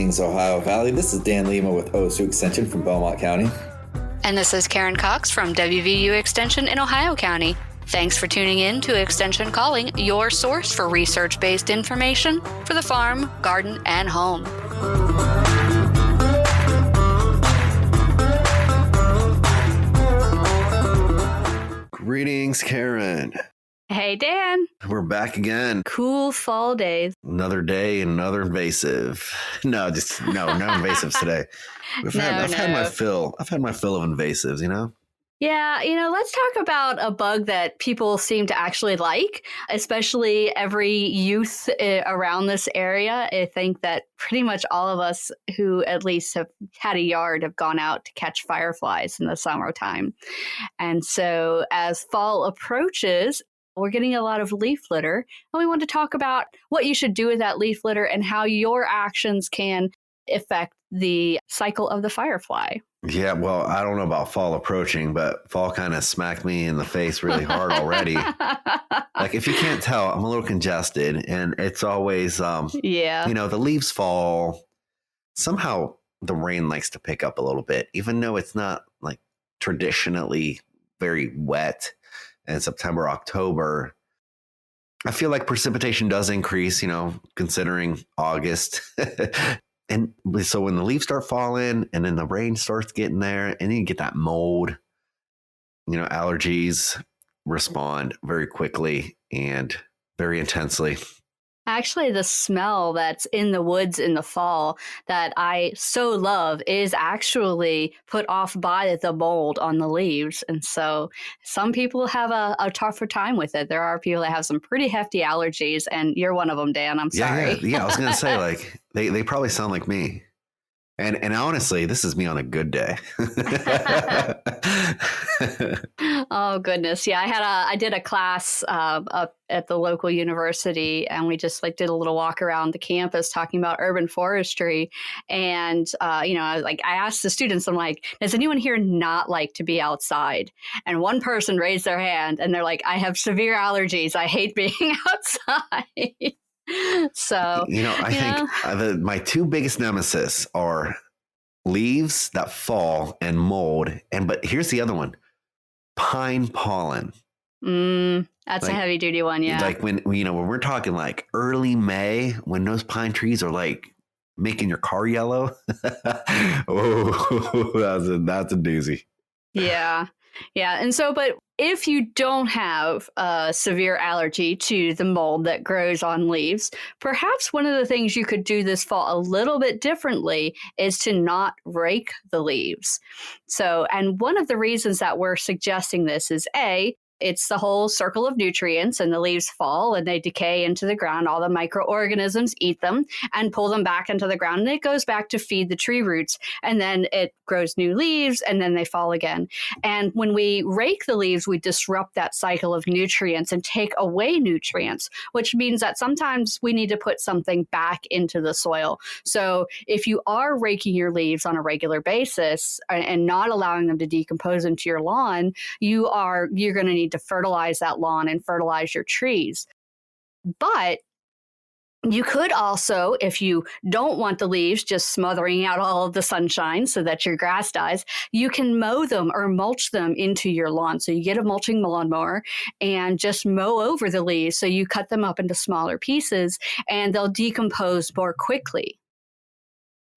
Greetings, Ohio Valley. This is Dan Lima with OSU Extension from Belmont County. And this is Karen Cox from WVU Extension in Ohio County. Thanks for tuning in to Extension Calling, your source for research-based information for the farm, garden, and home. Greetings, Karen. Hey, Dan. We're back again. Cool fall days. Another day, another invasive. No invasives today. I've had my fill. I've had my fill of invasives, you know? Yeah, let's talk about a bug that people seem to actually like, especially every youth around this area. I think that pretty much all of us who at least have had a yard have gone out to catch fireflies in the summertime. And so as fall approaches, we're getting a lot of leaf litter, and we want to talk about what you should do with that leaf litter and how your actions can affect the cycle of the firefly. Yeah, well, I don't know about fall approaching, but fall kind of smacked me in the face really hard already. Like, if you can't tell, I'm a little congested, and it's always, the leaves fall. Somehow the rain likes to pick up a little bit, even though it's not like traditionally very wet in September, October. I feel like precipitation does increase, considering August. And so when the leaves start falling and then the rain starts getting there and then you get that mold, allergies respond very quickly and very intensely. Actually, the smell that's in the woods in the fall that I so love is actually put off by the mold on the leaves. And so some people have a tougher time with it. There are people that have some pretty hefty allergies, and you're one of them, Dan. I'm sorry. Yeah. I was going to say, like, they probably sound like me. And honestly, this is me on a good day. Oh, goodness. Yeah, I did a class up at the local university, and we just did a little walk around the campus talking about urban forestry. And, I asked the students, I'm like, does anyone here not like to be outside? And one person raised their hand and they're like, I have severe allergies. I hate being outside. So, I think my two biggest nemesis are leaves that fall and mold. But here's the other one, pine pollen. That's a heavy duty one. Yeah. Like when we're talking like early May, when those pine trees are like making your car yellow. Oh, that's a doozy. Yeah. Yeah. And so, but if you don't have a severe allergy to the mold that grows on leaves, perhaps one of the things you could do this fall a little bit differently is to not rake the leaves. So, and one of the reasons that we're suggesting this is it's the whole circle of nutrients, and the leaves fall and they decay into the ground. All the microorganisms eat them and pull them back into the ground, and it goes back to feed the tree roots. And then it grows new leaves, and then they fall again. And when we rake the leaves, we disrupt that cycle of nutrients and take away nutrients, which means that sometimes we need to put something back into the soil. So if you are raking your leaves on a regular basis and not allowing them to decompose into your lawn, you're going to need to fertilize that lawn and fertilize your trees. But you could also, if you don't want the leaves just smothering out all of the sunshine so that your grass dies, you can mow them or mulch them into your lawn. So you get a mulching lawnmower and just mow over the leaves. So you cut them up into smaller pieces and they'll decompose more quickly.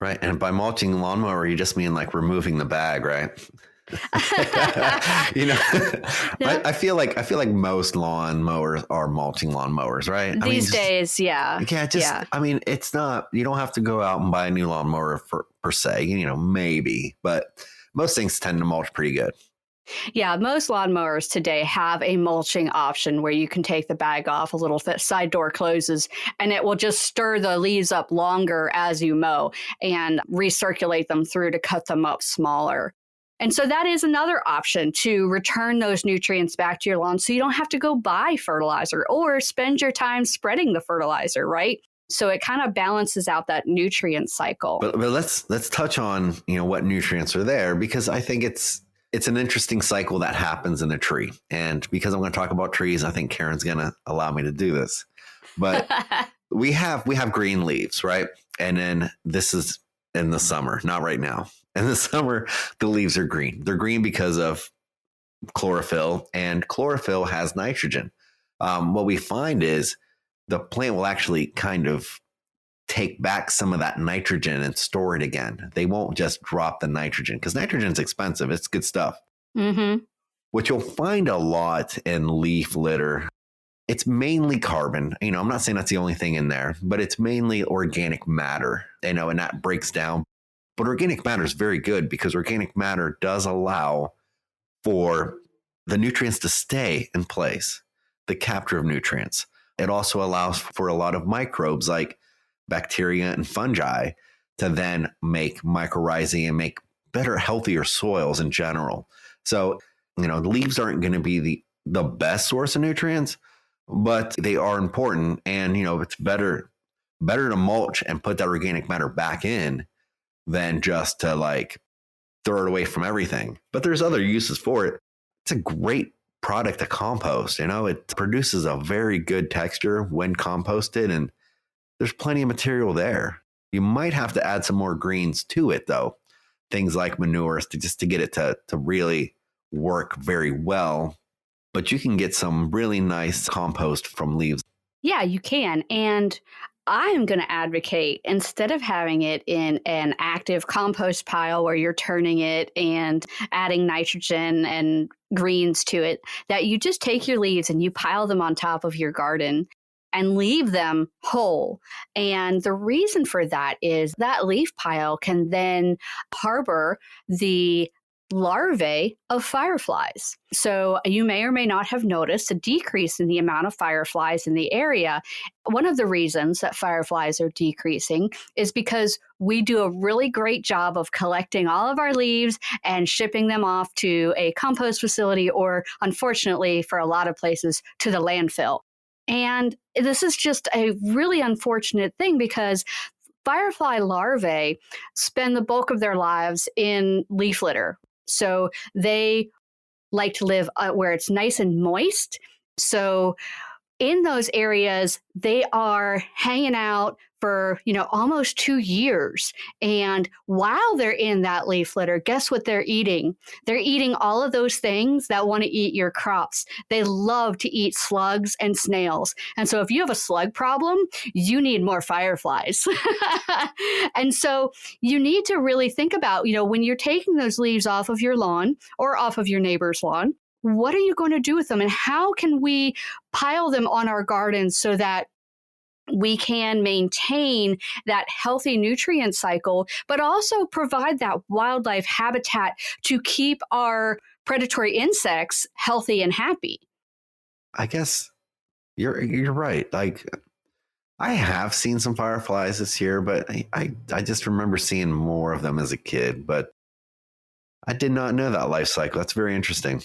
Right. And by mulching lawnmower, you just mean like removing the bag, right? I feel like most lawn mowers are mulching lawn mowers, right? These days, yeah. Yeah. I mean, it's not, you don't have to go out and buy a new lawnmower per se, maybe, but most things tend to mulch pretty good. Yeah, most lawnmowers today have a mulching option where you can take the bag off, a little side door closes, and it will just stir the leaves up longer as you mow and recirculate them through to cut them up smaller. And so that is another option to return those nutrients back to your lawn so you don't have to go buy fertilizer or spend your time spreading the fertilizer, right? So it kind of balances out that nutrient cycle. But let's touch on, what nutrients are there, because I think it's an interesting cycle that happens in a tree. And because I'm going to talk about trees, I think Karen's going to allow me to do this. But we have green leaves, right? And then this is in the summer, not right now. In the summer, the leaves are green. They're green because of chlorophyll, and chlorophyll has nitrogen. What we find is the plant will actually kind of take back some of that nitrogen and store it again. They won't just drop the nitrogen because nitrogen's expensive. It's good stuff. Mm-hmm. What you'll find a lot in leaf litter, it's mainly carbon. I'm not saying that's the only thing in there, but it's mainly organic matter, and that breaks down. But organic matter is very good because organic matter does allow for the nutrients to stay in place, the capture of nutrients. It also allows for a lot of microbes like bacteria and fungi to then make mycorrhizae and make better, healthier soils in general. So, the leaves aren't going to be the best source of nutrients, but they are important. And, it's better to mulch and put that organic matter back in than just to throw it away from everything. But there's other uses for it. It's a great product to compost. It produces a very good texture when composted, and there's plenty of material there. You might have to add some more greens to it, though. Things like manures to get it to really work very well. But you can get some really nice compost from leaves. Yeah, you can. And I am going to advocate, instead of having it in an active compost pile where you're turning it and adding nitrogen and greens to it, that you just take your leaves and you pile them on top of your garden and leave them whole. And the reason for that is that leaf pile can then harbor the larvae of fireflies. So you may or may not have noticed a decrease in the amount of fireflies in the area. One of the reasons that fireflies are decreasing is because we do a really great job of collecting all of our leaves and shipping them off to a compost facility, or unfortunately for a lot of places, to the landfill. And this is just a really unfortunate thing because firefly larvae spend the bulk of their lives in leaf litter. So they like to live where it's nice and moist. So in those areas, they are hanging out for, almost 2 years. And while they're in that leaf litter, guess what they're eating? They're eating all of those things that want to eat your crops. They love to eat slugs and snails. And so if you have a slug problem, you need more fireflies. And so you need to really think about, when you're taking those leaves off of your lawn or off of your neighbor's lawn, what are you going to do with them? And how can we pile them on our gardens so that we can maintain that healthy nutrient cycle, but also provide that wildlife habitat to keep our predatory insects healthy and happy? I guess you're right. I have seen some fireflies this year, but I just remember seeing more of them as a kid, but I did not know that life cycle. That's very interesting.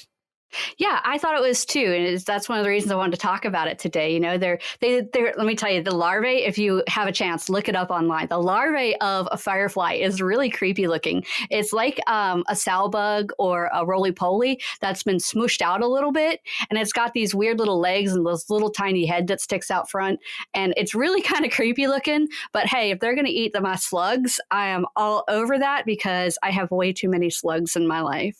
Yeah, I thought it was too. And that's one of the reasons I wanted to talk about it today. They're, let me tell you, the larvae, if you have a chance, look it up online. The larvae of a firefly is really creepy looking. It's like a sow bug or a roly-poly that's been smooshed out a little bit. And it's got these weird little legs and this little tiny head that sticks out front. And it's really kind of creepy looking. But hey, if they're going to eat my slugs, I am all over that because I have way too many slugs in my life.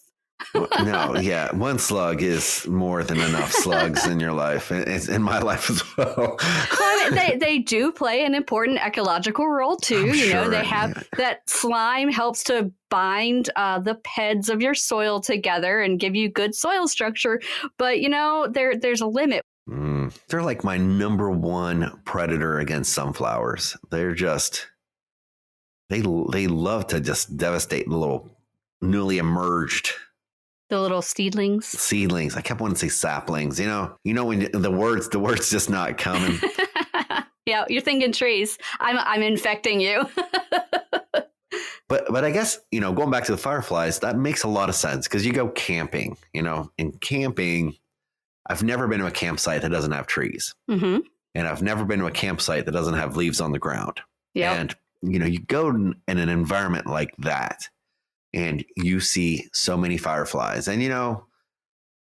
No, yeah. One slug is more than enough slugs in your life. It's in my life as well. They do play an important ecological role too. They have that slime helps to bind the heads of your soil together and give you good soil structure. But, there's a limit. They're like my number one predator against sunflowers. They're just, they love to just devastate the little newly emerged. The little seedlings. I kept wanting to say saplings. When the words just not coming. Yeah, you're thinking trees. I'm infecting you. But I guess, going back to the fireflies, that makes a lot of sense because you go camping, in camping, I've never been to a campsite that doesn't have trees. Mm-hmm. And I've never been to a campsite that doesn't have leaves on the ground. Yep. And, you go in an environment like that, and you see so many fireflies. And, now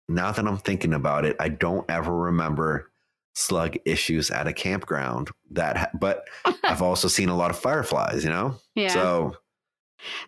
that I'm thinking about it, I don't ever remember slug issues at a campground but I've also seen a lot of fireflies, Yeah. So.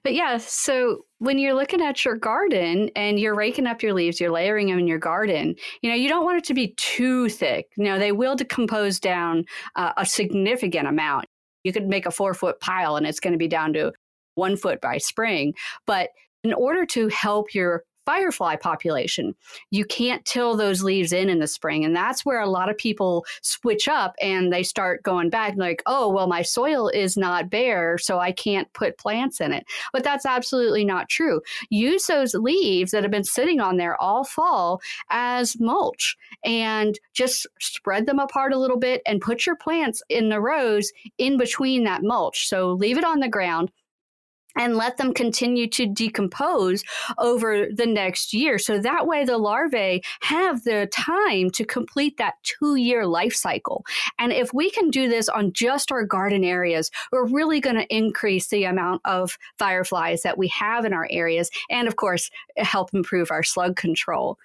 But yeah, so when you're looking at your garden and you're raking up your leaves, you're layering them in your garden, you don't want it to be too thick. They will decompose down a significant amount. You could make a 4-foot pile and it's going to be down to 1 foot by spring. But in order to help your firefly population, you can't till those leaves in the spring. And that's where a lot of people switch up and they start going back like, oh, well, my soil is not bare, so I can't put plants in it. But that's absolutely not true. Use those leaves that have been sitting on there all fall as mulch and just spread them apart a little bit and put your plants in the rows in between that mulch. So leave it on the ground and let them continue to decompose over the next year. So that way the larvae have the time to complete that 2-year life cycle. And if we can do this on just our garden areas, we're really going to increase the amount of fireflies that we have in our areas. And of course, help improve our slug control.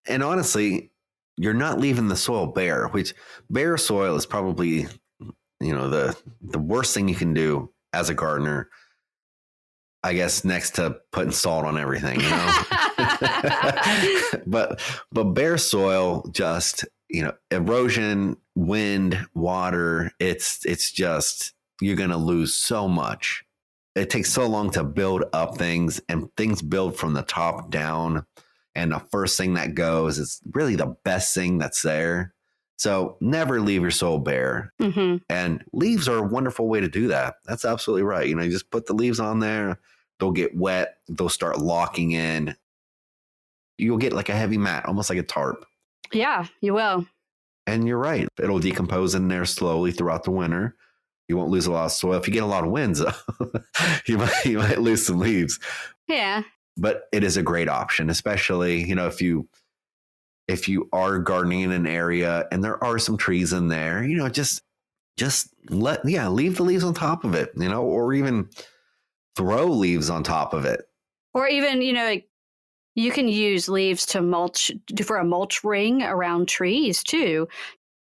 And honestly, you're not leaving the soil bare, which bare soil is probably, the worst thing you can do as a gardener. I guess next to putting salt on everything, but bare soil, just, erosion, wind, water, it's just, you're going to lose so much. It takes so long to build up things, and things build from the top down. And the first thing that goes is really the best thing that's there. So never leave your soil bare. Mm-hmm. And leaves are a wonderful way to do that. That's absolutely right. You just put the leaves on there. They'll get wet. They'll start locking in. You'll get like a heavy mat, almost like a tarp. Yeah, you will. And you're right. It'll decompose in there slowly throughout the winter. You won't lose a lot of soil. If you get a lot of winds, you might lose some leaves. Yeah. But it is a great option, especially, if you are gardening in an area and there are some trees in there, just leave the leaves on top of it, or even throw leaves on top of it. Or even, you can use leaves to mulch for a mulch ring around trees too.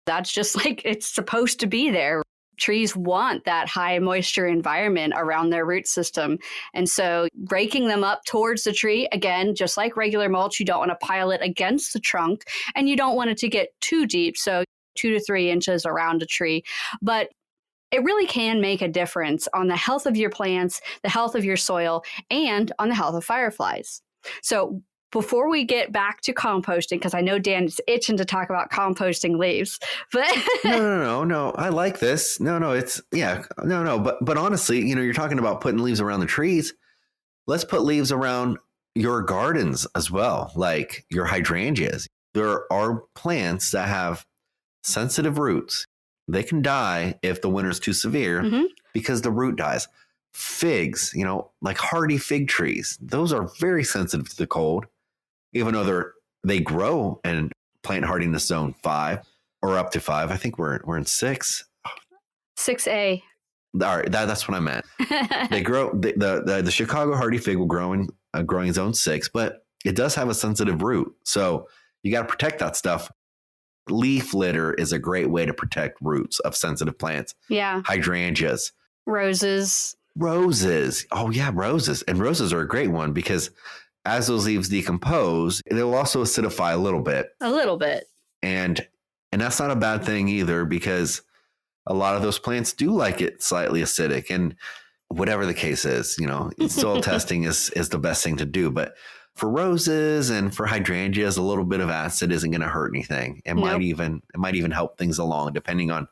That's just like it's supposed to be there. Trees want that high moisture environment around their root system. And so raking them up towards the tree, again, just like regular mulch, you don't want to pile it against the trunk and you don't want it to get too deep. So 2 to 3 inches around a tree. But it really can make a difference on the health of your plants, the health of your soil, and on the health of fireflies. So before we get back to composting, because I know Dan is itching to talk about composting leaves, but no, I like this. No, but honestly, you're talking about putting leaves around the trees. Let's put leaves around your gardens as well, like your hydrangeas. There are plants that have sensitive roots. They can die if the winter's too severe because the root dies. Figs, like hardy fig trees, those are very sensitive to the cold, even though they grow in plant hardiness zone 5 or up to 5. I think we're in 6. 6A. All right, that's what I meant. They grow. The Chicago hardy fig will grow in growing zone 6, but it does have a sensitive root, so you got to protect that stuff. Leaf litter is a great way to protect roots of sensitive plants. Yeah. Hydrangeas. Roses. Oh, yeah, roses. And roses are a great one because as those leaves decompose, they'll also acidify a little bit. A little bit. And that's not a bad thing either because a lot of those plants do like it slightly acidic. And whatever the case is, soil testing is the best thing to do. But for roses and for hydrangeas, a little bit of acid isn't going to hurt anything. It might even help things along, depending on,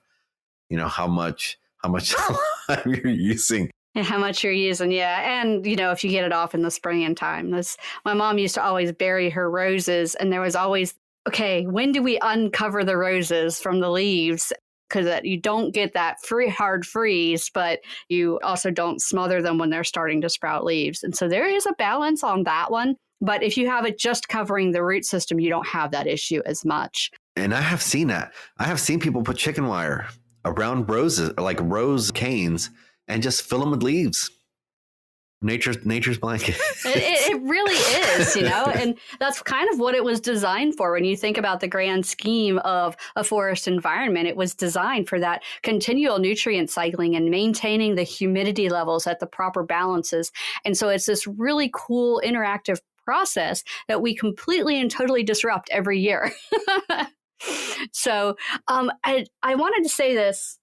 how much time you're using. And how much you're using, yeah. And, if you get it off in the spring and time. My mom used to always bury her roses, and there was always, okay, when do we uncover the roses from the leaves? Because you don't get that hard freeze, but you also don't smother them when they're starting to sprout leaves. And so there is a balance on that one. But if you have it just covering the root system, you don't have that issue as much. And I have seen that. I have seen people put chicken wire around roses, like rose canes, and just fill them with leaves. Nature's blanket. It It really is, and that's kind of what it was designed for. When you think about the grand scheme of a forest environment, it was designed for that continual nutrient cycling and maintaining the humidity levels at the proper balances. And so it's this really cool interactive process that we completely and totally disrupt every year. So I wanted to say this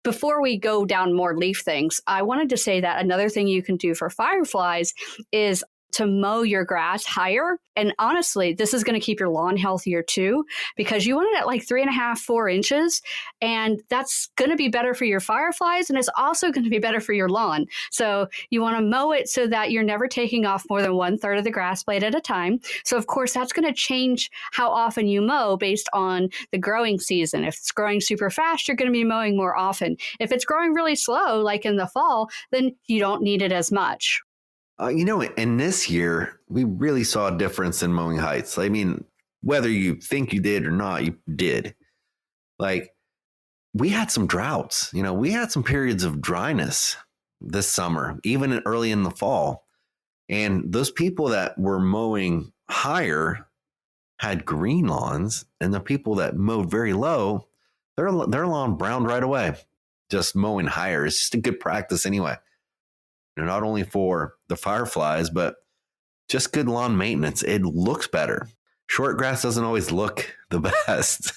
before we go down more leaf things. I wanted to say that another thing you can do for fireflies is to mow your grass higher. And honestly, this is going to keep your lawn healthier too, because you want it at like 3.5, 4 inches. And that's going to be better for your fireflies. And it's also going to be better for your lawn. So you want to mow it so that you're never taking off more than 1/3 of the grass blade at a time. So of course, that's going to change how often you mow based on the growing season. If it's growing super fast, you're going to be mowing more often. If it's growing really slow, like in the fall, then you don't need it as much. In this year, we really saw a difference in mowing heights. I mean, whether you think you did or not, you did. Like, we had some droughts. We had some periods of dryness this summer, even early in the fall. And those people that were mowing higher had green lawns, and the people that mowed very low, their lawn browned right away. Just mowing higher is just a good practice anyway. Not only for the fireflies, but just good lawn maintenance. It looks better. Short grass doesn't always look the best.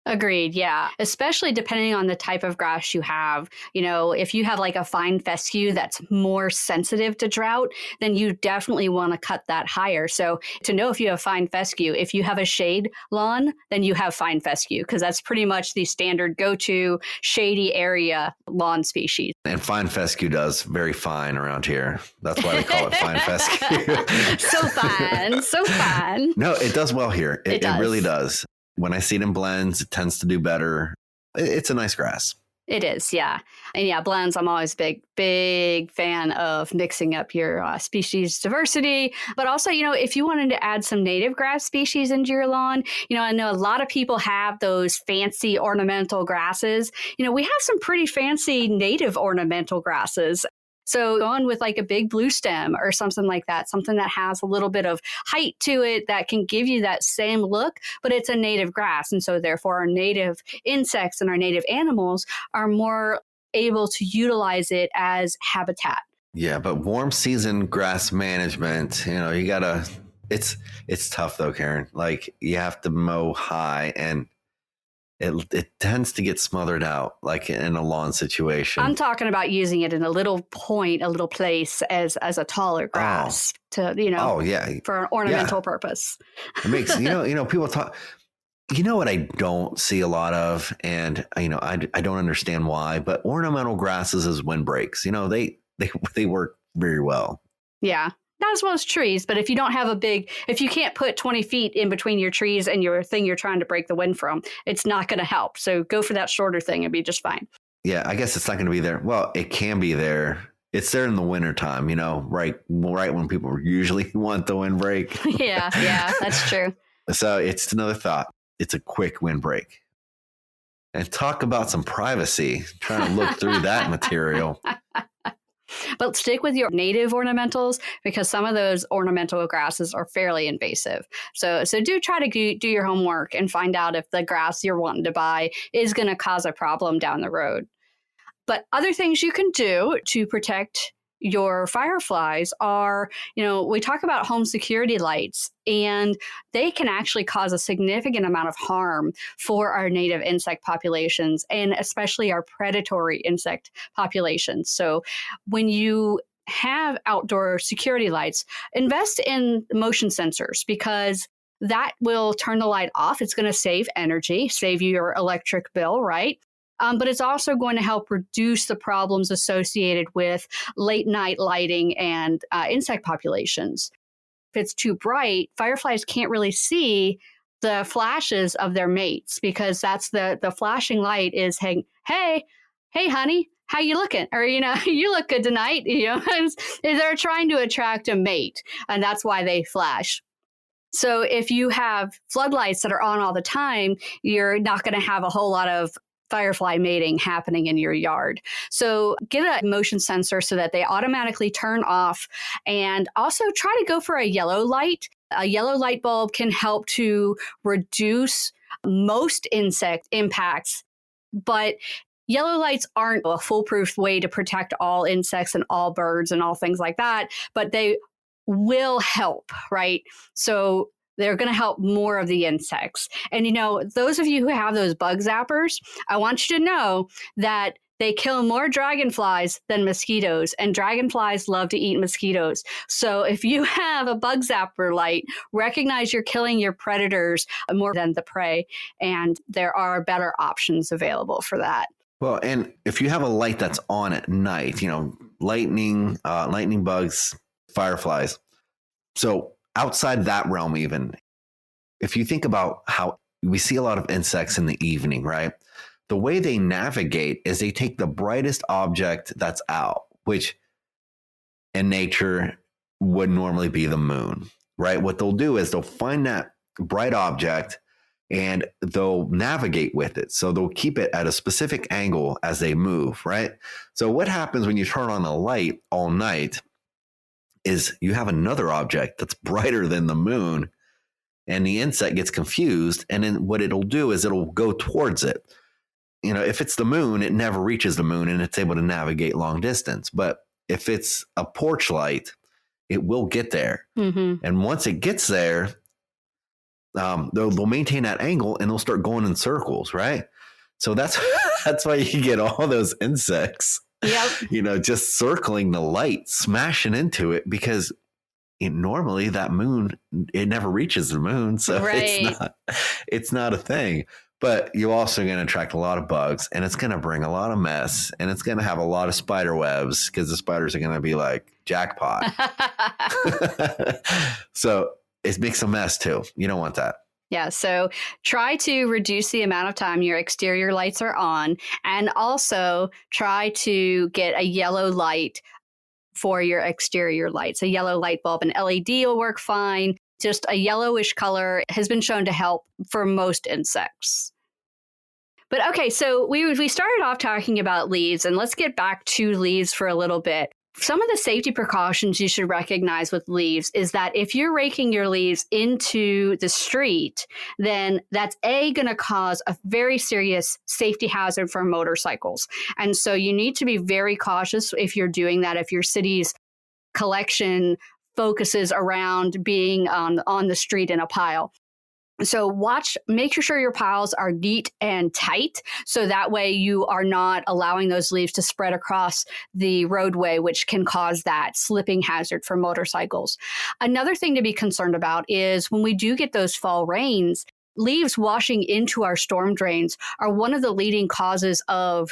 Agreed. Yeah. Especially depending on the type of grass you have. If you have like a fine fescue that's more sensitive to drought, then you definitely want to cut that higher. So to know if you have fine fescue, if you have a shade lawn, then you have fine fescue, because that's pretty much the standard go-to shady area lawn species. And fine fescue does very fine around here. That's why they call it fine fescue. So fine. So fine. No, it does well here. It really does. When I see it in blends, it tends to do better. It's a nice grass. It is, yeah. And yeah, blends, I'm always big fan of mixing up your species diversity. But also, if you wanted to add some native grass species into your lawn, I know a lot of people have those fancy ornamental grasses. We have some pretty fancy native ornamental grasses. So going with like a big blue stem or something like that, something that has a little bit of height to it that can give you that same look, but it's a native grass. And so therefore our native insects and our native animals are more able to utilize it as habitat. Yeah, but warm season grass management, you gotta, it's tough though, Karen. Like, you have to mow high, and it tends to get smothered out, like in a lawn situation. I'm talking about using it in a little point, a little place as a taller grass to, for an ornamental purpose. It makes, people talk, what I don't see a lot of, and, I don't understand why, but ornamental grasses as windbreaks, they work very well. Yeah. Not as well as trees, but if you don't have if you can't put 20 feet in between your trees and your thing you're trying to break the wind from, it's not going to help. So go for that shorter thing and be just fine. Yeah, I guess it's not going to be there. Well, it can be there. It's there in the wintertime, right when people usually want the windbreak. Yeah, that's true. So it's another thought. It's a quick windbreak. And talk about some privacy, trying to look through that material. But stick with your native ornamentals, because some of those ornamental grasses are fairly invasive. So do try to do your homework and find out if the grass you're wanting to buy is going to cause a problem down the road. But other things you can do to protect your fireflies are, we talk about home security lights, and they can actually cause a significant amount of harm for our native insect populations, and especially our predatory insect populations. So when you have outdoor security lights, invest in motion sensors, because that will turn the light off. It's going to save energy, save you your electric bill, right? But it's also going to help reduce the problems associated with late night lighting and insect populations. If it's too bright, fireflies can't really see the flashes of their mates, because that's the flashing light is saying, hey, honey, how you looking? Or, you look good tonight. They're trying to attract a mate, and that's why they flash. So if you have floodlights that are on all the time, you're not going to have a whole lot of firefly mating happening in your yard. So get a motion sensor so that they automatically turn off, and also try to go for a yellow light. A yellow light bulb can help to reduce most insect impacts, but yellow lights aren't a foolproof way to protect all insects and all birds and all things like that, but they will help, right? So they're going to help more of the insects. And, those of you who have those bug zappers, I want you to know that they kill more dragonflies than mosquitoes, and dragonflies love to eat mosquitoes. So if you have a bug zapper light, recognize you're killing your predators more than the prey, and there are better options available for that. Well, and if you have a light that's on at night, lightning bugs, fireflies. So outside that realm, even if you think about how we see a lot of insects in the evening, right? The way they navigate is they take the brightest object that's out, which in nature would normally be the moon, right? What they'll do is they'll find that bright object and they'll navigate with it. So they'll keep it at a specific angle as they move, right? So what happens when you turn on a light all night is you have another object that's brighter than the moon, and the insect gets confused. And then what it'll do is it'll go towards it. If it's the moon, it never reaches the moon and it's able to navigate long distance. But if it's a porch light, it will get there. Mm-hmm. And once it gets there, they'll maintain that angle and they'll start going in circles, right? So that's why you get all those insects. Yep. Just circling the light, smashing into it, because normally that moon, it never reaches the moon. So it's not a thing. But you're also going to attract a lot of bugs, and it's going to bring a lot of mess, and it's going to have a lot of spider webs because the spiders are going to be like, jackpot. So it makes a mess too. You don't want that. Yeah, so try to reduce the amount of time your exterior lights are on, and also try to get a yellow light for your exterior lights. A yellow light bulb, an LED will work fine. Just a yellowish color has been shown to help for most insects. But okay, so we started off talking about leaves, and let's get back to leaves for a little bit. Some of the safety precautions you should recognize with leaves is that if you're raking your leaves into the street, then that's going to cause a very serious safety hazard for motorcycles. And so you need to be very cautious if you're doing that, if your city's collection focuses around being on the street in a pile. So make sure your piles are neat and tight, so that way you are not allowing those leaves to spread across the roadway, which can cause that slipping hazard for motorcycles. Another thing to be concerned about is when we do get those fall rains, leaves washing into our storm drains are one of the leading causes of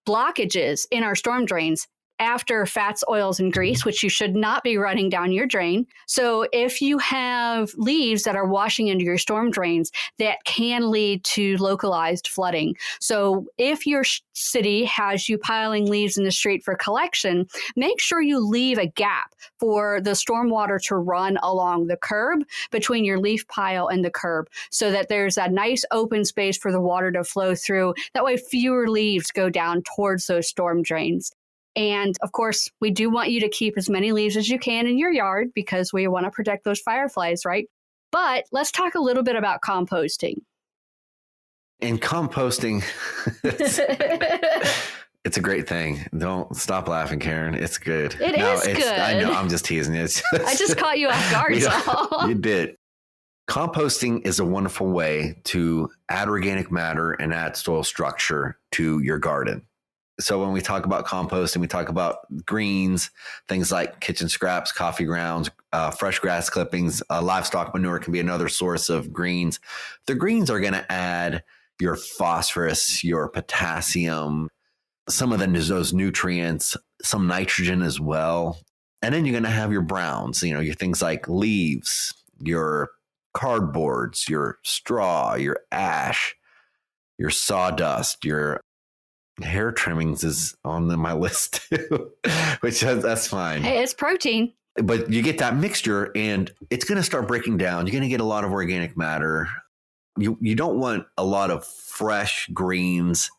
blockages in our storm drains after fats, oils, and grease, which you should not be running down your drain. So if you have leaves that are washing into your storm drains, that can lead to localized flooding. So if your city has you piling leaves in the street for collection, make sure you leave a gap for the stormwater to run along the curb between your leaf pile and the curb, so that there's a nice open space for the water to flow through. That way fewer leaves go down towards those storm drains. And of course, we do want you to keep as many leaves as you can in your yard because we want to protect those fireflies, right? But let's talk a little bit about composting. And composting, it's a great thing. Don't stop laughing, Karen. It's good. It is good. I know, I'm just teasing you. I just caught you off guard. You did. Composting is a wonderful way to add organic matter and add soil structure to your garden. So when we talk about composting, we talk about greens, things like kitchen scraps, coffee grounds, fresh grass clippings, livestock manure can be another source of greens. The greens are going to add your phosphorus, your potassium, some of those nutrients, some nitrogen as well. And then you're going to have your browns, your things like leaves, your cardboards, your straw, your ash, your sawdust, your hair trimmings is on my list too, which that's fine. Hey, it's protein. But you get that mixture and it's going to start breaking down. You're going to get a lot of organic matter. You don't want a lot of fresh greens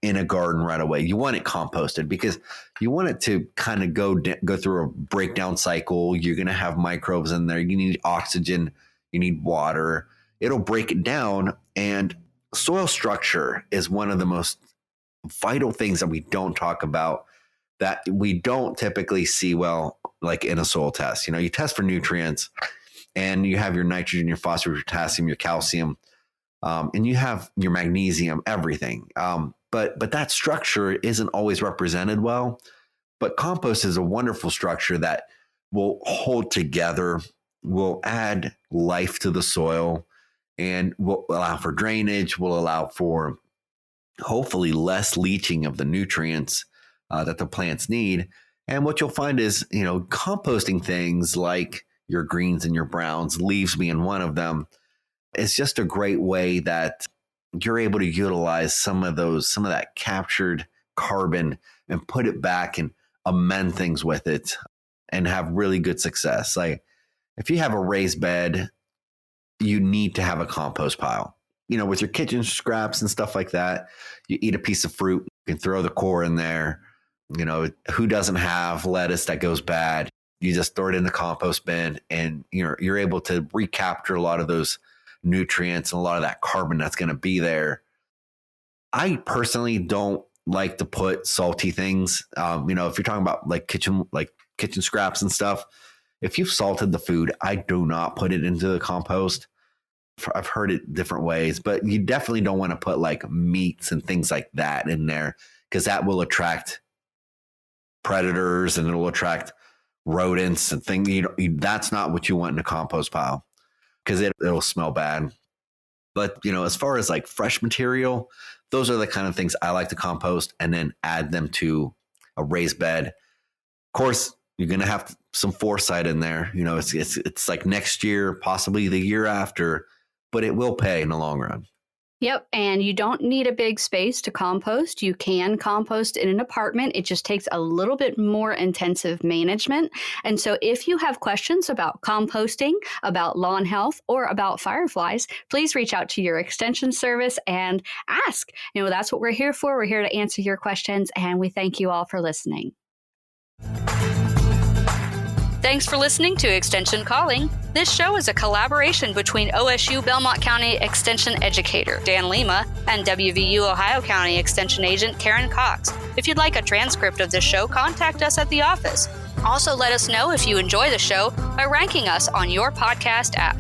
in a garden right away. You want it composted because you want it to kind of go through a breakdown cycle. You're going to have microbes in there. You need oxygen. You need water. It'll break it down. And soil structure is one of the most vital things that we don't talk about, that we don't typically see well, like in a soil test. You test for nutrients and you have your nitrogen, your phosphorus, your potassium, your calcium, and you have your magnesium, everything. But that structure isn't always represented well. But compost is a wonderful structure that will hold together, will add life to the soil, and will allow for drainage, will allow for hopefully less leaching of the nutrients that the plants need. And what you'll find is, composting things like your greens and your browns, leaves being one of them, is just a great way that you're able to utilize some of that captured carbon and put it back and amend things with it and have really good success. Like if you have a raised bed, you need to have a compost pile. With your kitchen scraps and stuff like that, you eat a piece of fruit, you can throw the core in there. Who doesn't have lettuce that goes bad? You just throw it in the compost bin and you're able to recapture a lot of those nutrients and a lot of that carbon that's going to be there. I personally don't like to put salty things. If you're talking about like kitchen scraps and stuff, if you've salted the food, I do not put it into the compost. I've heard it different ways, but you definitely don't want to put like meats and things like that in there, because that will attract predators and it'll attract rodents and things. That's not what you want in a compost pile, because it'll smell bad. But, as far as like fresh material, those are the kind of things I like to compost and then add them to a raised bed. Of course, you're going to have some foresight in there. It's like next year, possibly the year after, but it will pay in the long run. Yep. And you don't need a big space to compost. You can compost in an apartment. It just takes a little bit more intensive management. And so if you have questions about composting, about lawn health, or about fireflies, please reach out to your extension service and ask. That's what we're here for. We're here to answer your questions. And we thank you all for listening. Thanks for listening to Extension Calling. This show is a collaboration between OSU Belmont County Extension Educator Dan Lima and WVU Ohio County Extension Agent Karen Cox. If you'd like a transcript of this show, contact us at the office. Also, let us know if you enjoy the show by ranking us on your podcast app.